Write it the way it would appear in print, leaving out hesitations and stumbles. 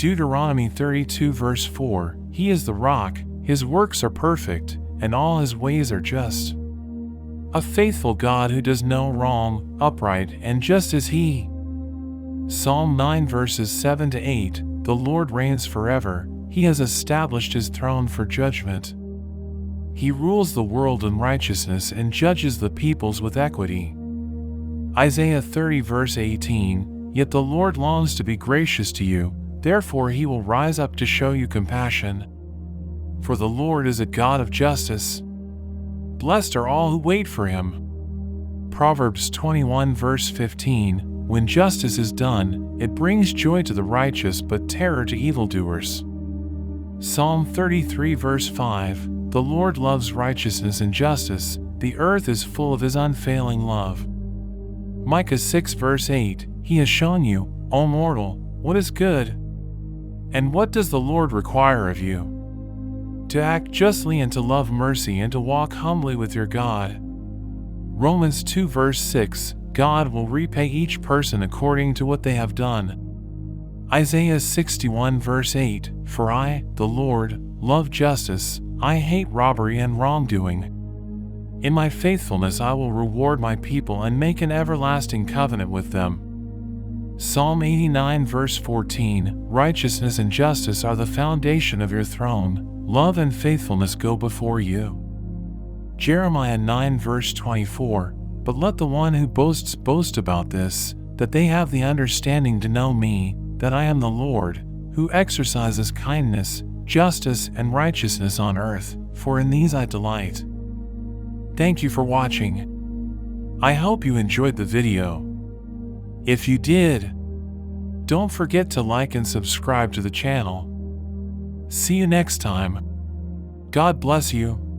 Deuteronomy 32 verse 4, He is the rock, His works are perfect, and all His ways are just. A faithful God who does no wrong, upright and just is He. Psalm 9 verses 7 to 8, The Lord reigns forever, He has established His throne for judgment. He rules the world in righteousness and judges the peoples with equity. Isaiah 30 verse 18, Yet the Lord longs to be gracious to you, therefore He will rise up to show you compassion. For the Lord is a God of justice. Blessed are all who wait for Him. Proverbs 21 verse 15, When justice is done, it brings joy to the righteous but terror to evildoers. Psalm 33 verse 5, The Lord loves righteousness and justice, the earth is full of His unfailing love. Micah 6 verse 8, He has shown you, O mortal, what is good. And what does the Lord require of you? To act justly and to love mercy and to walk humbly with your God. Romans 2 verse 6, God will repay each person according to what they have done. Isaiah 61 verse 8, For I, the Lord, love justice, I hate robbery and wrongdoing. In my faithfulness I will reward my people and make an everlasting covenant with them. Psalm 89 verse 14, Righteousness and justice are the foundation of your throne, love and faithfulness go before you. Jeremiah 9 verse 24, But let the one who boasts boast about this, that they have the understanding to know me, that I am the Lord, who exercises kindness, justice, and righteousness on earth, for in these I delight. Thank you for watching. I hope you enjoyed the video. If you did, don't forget to like and subscribe to the channel. See you next time. God bless you.